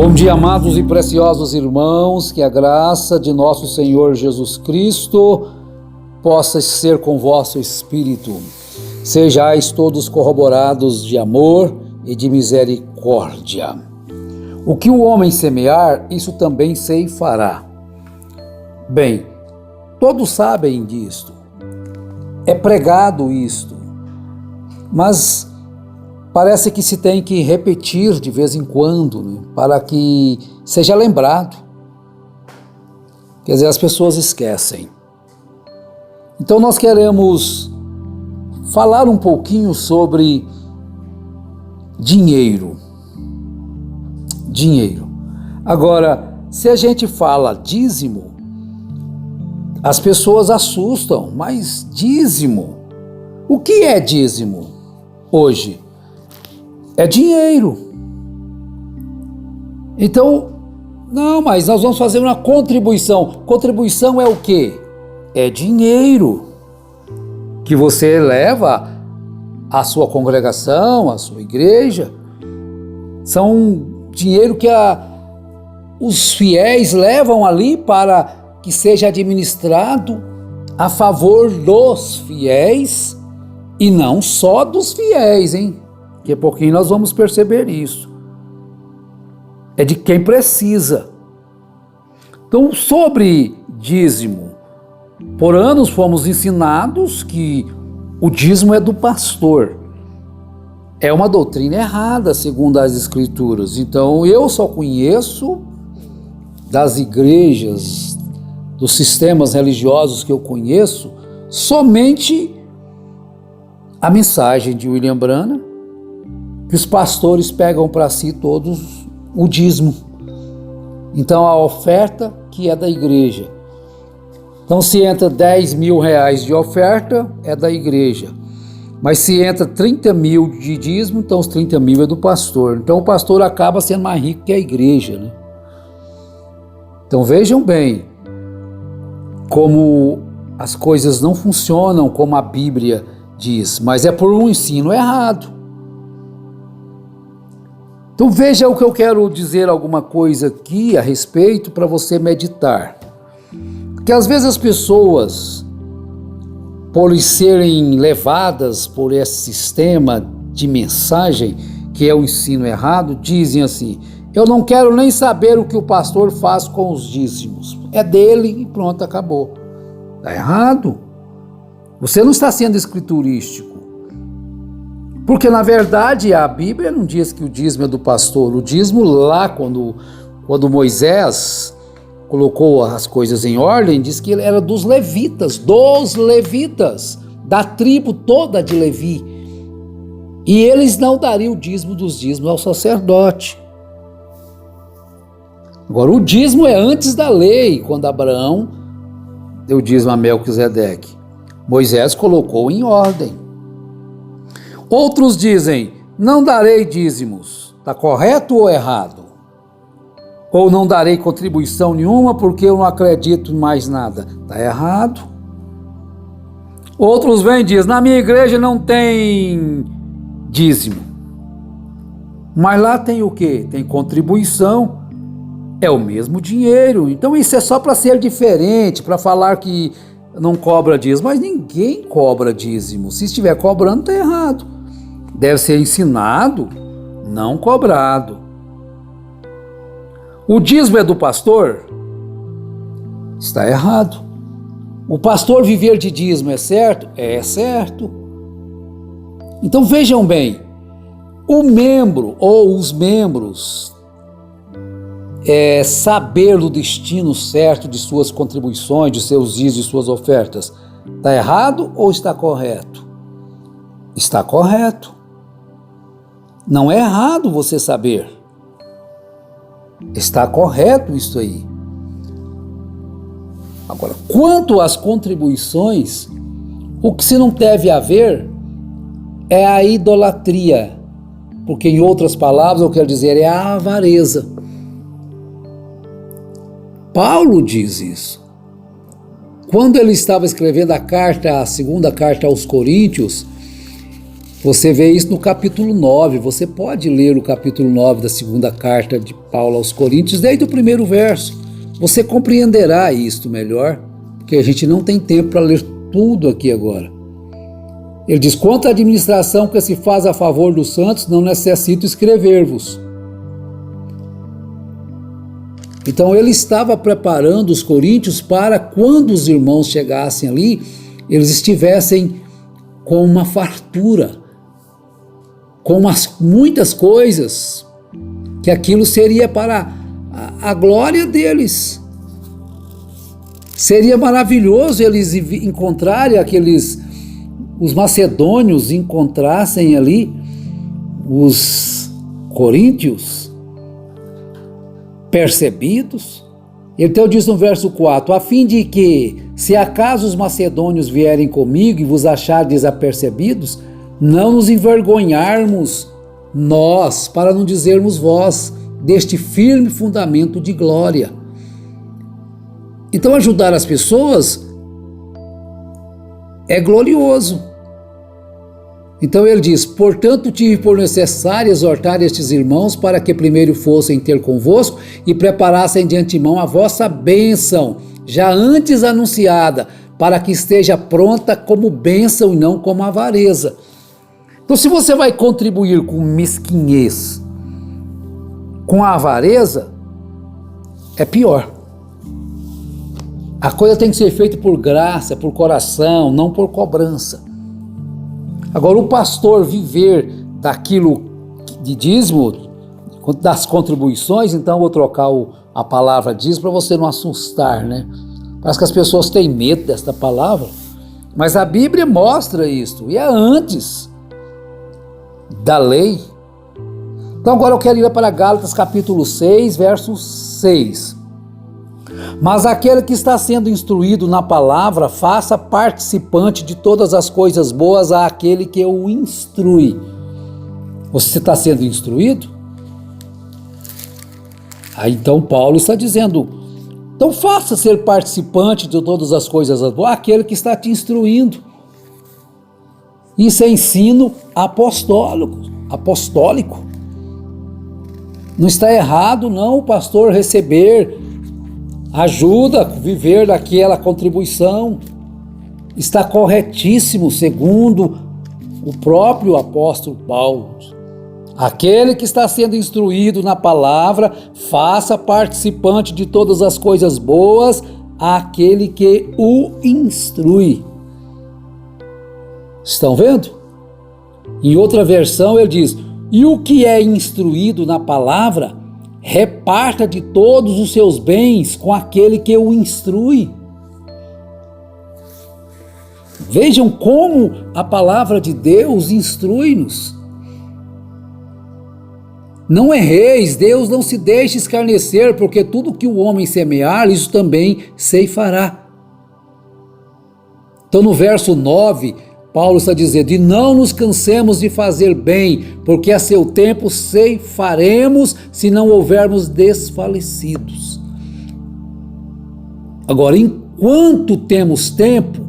Bom dia, amados e preciosos irmãos, que a graça de nosso Senhor Jesus Cristo possa ser com vosso espírito. Sejais todos corroborados de amor e de misericórdia. O que o homem semear, isso também ceifará. Bem, todos sabem disto, é pregado isto, mas parece que se tem que repetir de vez em quando, né, para que seja lembrado. Quer dizer, as pessoas esquecem. Então nós queremos falar um pouquinho sobre dinheiro. Dinheiro. Agora, se a gente fala dízimo, as pessoas assustam, mas dízimo, o que é dízimo hoje? É dinheiro. Então, não, mas nós vamos fazer uma contribuição. Contribuição é o quê? É dinheiro que você leva à sua congregação, à sua igreja. São dinheiro que os fiéis levam ali para que seja administrado a favor dos fiéis e não só dos fiéis, hein? Daqui a pouquinho nós vamos perceber isso. É de quem precisa. Então, sobre dízimo, por anos fomos ensinados que o dízimo é do pastor. É uma doutrina errada, segundo as Escrituras. Então, eu só conheço das igrejas, dos sistemas religiosos que eu conheço, somente a mensagem de William Branham, que os pastores pegam para si todos o dízimo. Então a oferta que é da igreja. Então se entra 10 mil reais de oferta, é da igreja. Mas se entra 30 mil de dízimo, então os 30 mil é do pastor. Então o pastor acaba sendo mais rico que a igreja, né? Então vejam bem como as coisas não funcionam como a Bíblia diz, mas é por um ensino errado. Então veja o que eu quero dizer, alguma coisa aqui a respeito para você meditar. Porque às vezes as pessoas, por serem levadas por esse sistema de mensagem, que é o ensino errado, dizem assim: eu não quero nem saber o que o pastor faz com os dízimos. É dele e pronto, acabou. Está errado. Você não está sendo escriturístico. Porque, na verdade, a Bíblia não diz que o dízimo é do pastor. O dízimo lá, quando Moisés colocou as coisas em ordem, diz que ele era dos levitas, da tribo toda de Levi. E eles não dariam o dízimo dos dízimos ao sacerdote. Agora, o dízimo é antes da lei, quando Abraão deu o dízimo a Melquisedeque. Moisés colocou em ordem. Outros dizem, não darei dízimos. Está correto ou errado? Ou não darei contribuição nenhuma porque eu não acredito em mais nada. Está errado. Outros vêm e dizem, na minha igreja não tem dízimo. Mas lá tem o quê? Tem contribuição. É o mesmo dinheiro. Então isso é só para ser diferente, para falar que não cobra dízimo. Mas ninguém cobra dízimo. Se estiver cobrando, está errado. Deve ser ensinado, não cobrado. O dízimo é do pastor? Está errado. O pastor viver de dízimo é certo? É certo. Então vejam bem, o membro ou os membros saber o destino certo de suas contribuições, de seus dízimos, de suas ofertas, está errado ou está correto? Está correto. Não é errado você saber. Está correto isso aí. Agora, quanto às contribuições, o que se não deve haver é a idolatria. Porque, em outras palavras, eu quero dizer, é a avareza. Paulo diz isso. Quando ele estava escrevendo a segunda carta aos Coríntios, Você vê isso no capítulo 9, você pode ler o capítulo 9 da segunda carta de Paulo aos Coríntios, desde o primeiro verso. Você compreenderá isto melhor, porque a gente não tem tempo para ler tudo aqui agora. Ele diz, quanto à administração que se faz a favor dos santos, não necessito escrever-vos. Então ele estava preparando os coríntios para quando os irmãos chegassem ali, eles estivessem com uma fartura, com muitas coisas, que aquilo seria para a glória deles. Seria maravilhoso eles encontrarem os macedônios encontrassem ali os coríntios percebidos. Então diz no verso 4, a fim de que, se acaso os macedônios vierem comigo e vos acharem desapercebidos, não nos envergonharmos nós, para não dizermos vós, deste firme fundamento de glória. Então ajudar as pessoas é glorioso. Então ele diz, portanto tive por necessário exortar estes irmãos para que primeiro fossem ter convosco e preparassem de antemão a vossa bênção, já antes anunciada, para que esteja pronta como bênção e não como avareza. Então se você vai contribuir com mesquinhez, com avareza, é pior. A coisa tem que ser feita por graça, por coração, não por cobrança. Agora, o pastor viver daquilo de dízimo, das contribuições, então eu vou trocar a palavra dízimo para você não assustar, né? Parece que as pessoas têm medo desta palavra, mas a Bíblia mostra isso, e é antes da lei. Então agora eu quero ir para Gálatas capítulo 6, verso 6. Mas aquele que está sendo instruído na palavra, faça participante de todas as coisas boas àquele que o instrui. Você está sendo instruído? Aí então Paulo está dizendo, então faça ser participante de todas as coisas boas àquele que está te instruindo. Isso é ensino apostólico. Não está errado não o pastor receber ajuda a viver daquela contribuição. Está corretíssimo, segundo o próprio apóstolo Paulo. Aquele que está sendo instruído na palavra, faça participante de todas as coisas boas àquele que o instrui. Estão vendo? Em outra versão ele diz, e o que é instruído na palavra, reparta de todos os seus bens com aquele que o instrui. Vejam como a palavra de Deus instrui-nos. Não erreis, Deus não se deixe escarnecer, porque tudo que o homem semear, isso também ceifará. Então no verso 9, Paulo está dizendo, e não nos cansemos de fazer bem, porque a seu tempo ceifaremos, se não houvermos desfalecidos. Agora, enquanto temos tempo,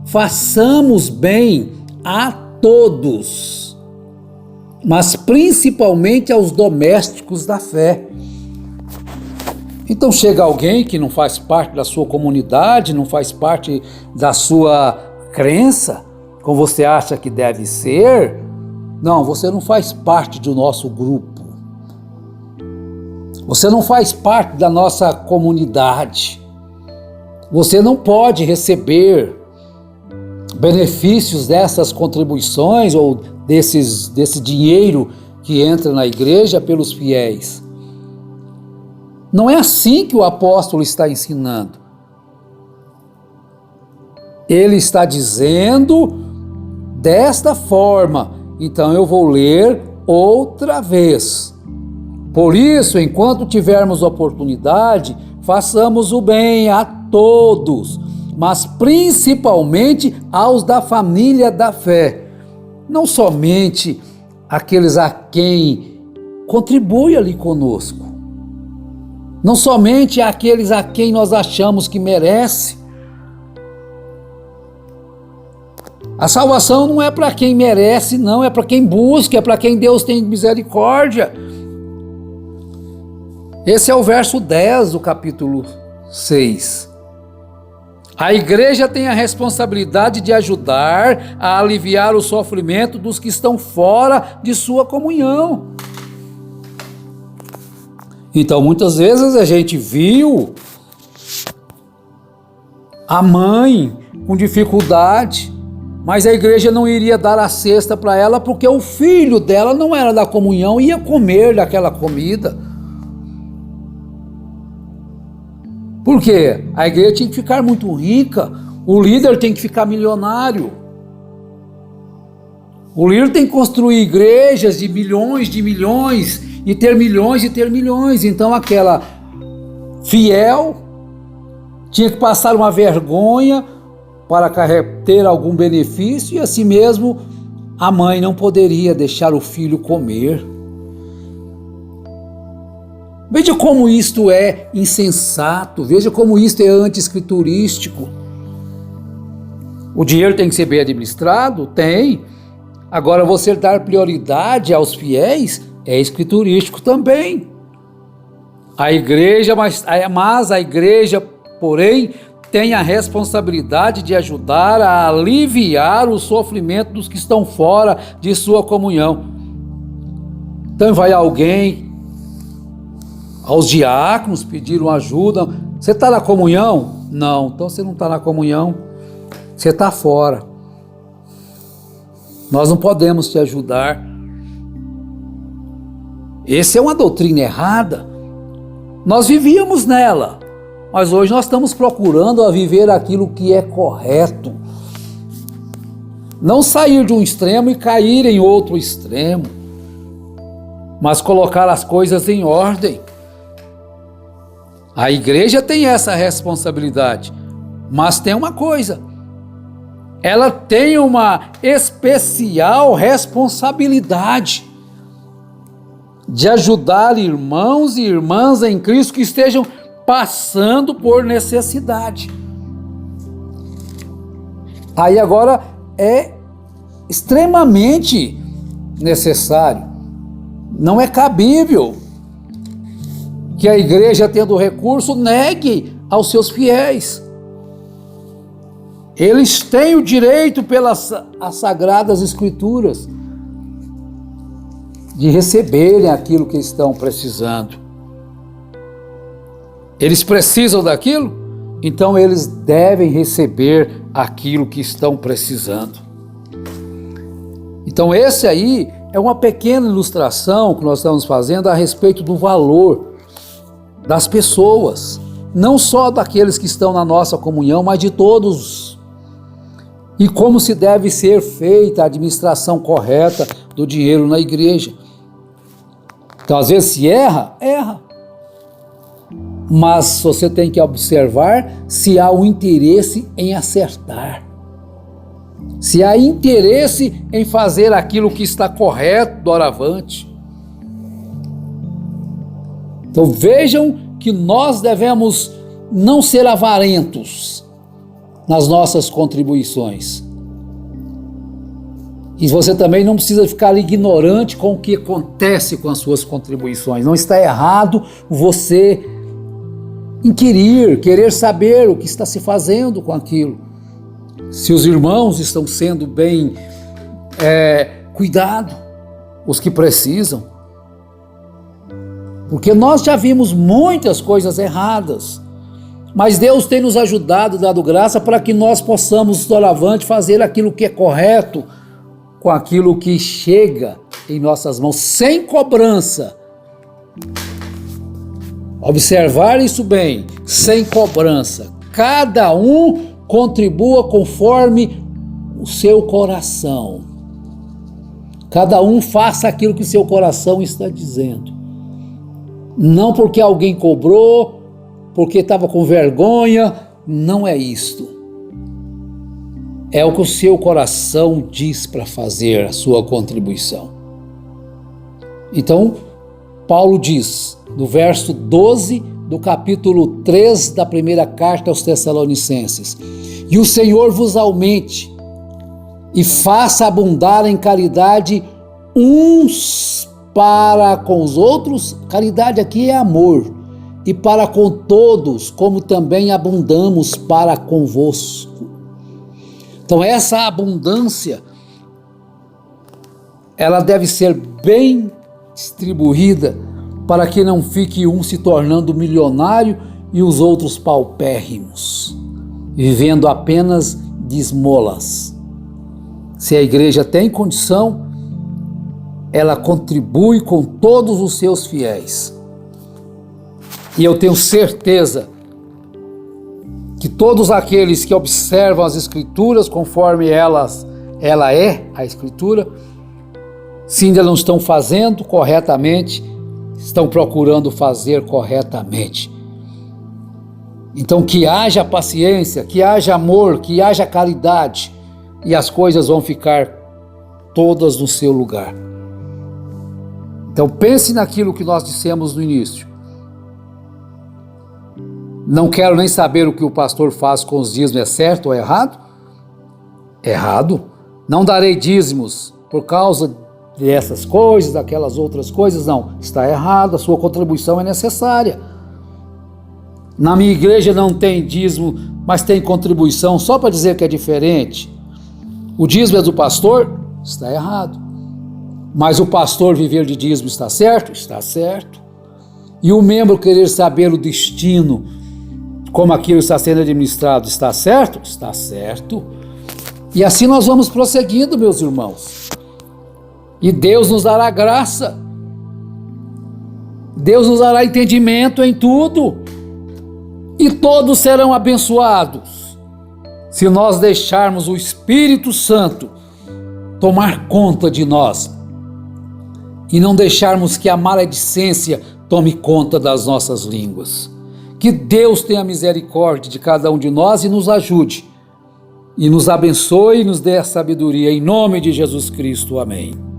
façamos bem a todos, mas principalmente aos domésticos da fé. Então chega alguém que não faz parte da sua comunidade, não faz parte da sua crença, como você acha que deve ser, não, você não faz parte do nosso grupo. Você não faz parte da nossa comunidade. Você não pode receber benefícios dessas contribuições ou desse dinheiro que entra na igreja pelos fiéis. Não é assim que o apóstolo está ensinando. Ele está dizendo desta forma, então eu vou ler outra vez. Por isso, enquanto tivermos oportunidade, façamos o bem a todos, mas principalmente aos da família da fé. Não somente aqueles a quem contribui ali conosco. Não somente aqueles a quem nós achamos que merece. A salvação não é para quem merece, não, é para quem busca, é para quem Deus tem misericórdia. Esse é o verso 10 do capítulo 6. A igreja tem a responsabilidade de ajudar a aliviar o sofrimento dos que estão fora de sua comunhão. Então, muitas vezes a gente viu a mãe com dificuldade, mas a igreja não iria dar a cesta para ela porque o filho dela não era da comunhão e ia comer daquela comida. Por quê? A igreja tinha que ficar muito rica, o líder tem que ficar milionário. O líder tem que construir igrejas de milhões e ter milhões e ter milhões. Então aquela fiel tinha que passar uma vergonha para ter algum benefício, e assim mesmo a mãe não poderia deixar o filho comer. Veja como isto é insensato, veja como isto é anti-escriturístico. O dinheiro tem que ser bem administrado? Tem. Agora, você dar prioridade aos fiéis é escriturístico também. A igreja, mas a igreja, porém, tem a responsabilidade de ajudar a aliviar o sofrimento dos que estão fora de sua comunhão. Então vai alguém aos diáconos pediram ajuda. Você está na comunhão? Não, então você não está na comunhão, você está fora. Nós não podemos te ajudar. Essa é uma doutrina errada. Nós vivíamos nela, mas hoje nós estamos procurando a viver aquilo que é correto. Não sair de um extremo e cair em outro extremo, mas colocar as coisas em ordem. A igreja tem essa responsabilidade, mas tem uma coisa, ela tem uma especial responsabilidade de ajudar irmãos e irmãs em Cristo que estejam passando por necessidade. Aí agora é extremamente necessário, não é cabível que a igreja, tendo recurso, negue aos seus fiéis. Eles têm o direito pelas as sagradas escrituras de receberem aquilo que estão precisando. Eles precisam daquilo, então eles devem receber aquilo que estão precisando. Então esse aí é uma pequena ilustração que nós estamos fazendo a respeito do valor das pessoas, não só daqueles que estão na nossa comunhão, mas de todos. E como se deve ser feita a administração correta do dinheiro na igreja. Então, às vezes, se erra. Mas você tem que observar se há um interesse em acertar. Se há interesse em fazer aquilo que está correto doravante. Então vejam que nós devemos não ser avarentos nas nossas contribuições. E você também não precisa ficar ignorante com o que acontece com as suas contribuições. Não está errado você inquirir, querer saber o que está se fazendo com aquilo. Se os irmãos estão sendo bem cuidados, os que precisam. Porque nós já vimos muitas coisas erradas, mas Deus tem nos ajudado, dado graça para que nós possamos, doravante, fazer aquilo que é correto com aquilo que chega em nossas mãos, sem cobrança. Observar isso bem, sem cobrança. Cada um contribua conforme o seu coração. Cada um faça aquilo que o seu coração está dizendo. Não porque alguém cobrou, porque estava com vergonha, não é isto. É o que o seu coração diz para fazer a sua contribuição. Então, Paulo diz, no verso 12 do capítulo 3 da primeira carta aos Tessalonicenses: e o Senhor vos aumente e faça abundar em caridade uns para com os outros. Caridade aqui é amor. E para com todos, como também abundamos para convosco. Então essa abundância, ela deve ser bem distribuída para que não fique um se tornando milionário e os outros paupérrimos, vivendo apenas de esmolas. Se a igreja tem condição, ela contribui com todos os seus fiéis. E eu tenho certeza que todos aqueles que observam as Escrituras conforme ela é a Escritura, se ainda não estão fazendo corretamente, estão procurando fazer corretamente. Então que haja paciência, que haja amor, que haja caridade, e as coisas vão ficar todas no seu lugar. Então pense naquilo que nós dissemos no início. Não quero nem saber o que o pastor faz com os dízimos, é certo ou errado? Errado. Não darei dízimos por causa dessas coisas, daquelas outras coisas, não. Está errado, a sua contribuição é necessária. Na minha igreja não tem dízimo, mas tem contribuição, só para dizer que é diferente. O dízimo é do pastor? Está errado. Mas o pastor viver de dízimo está certo? Está certo. E o membro querer saber o destino, como aquilo está sendo administrado, está certo? Está certo. E assim nós vamos prosseguindo, meus irmãos. E Deus nos dará graça. Deus nos dará entendimento em tudo. E todos serão abençoados se nós deixarmos o Espírito Santo tomar conta de nós e não deixarmos que a maledicência tome conta das nossas línguas. Que Deus tenha misericórdia de cada um de nós e nos ajude, e nos abençoe e nos dê a sabedoria, em nome de Jesus Cristo. Amém.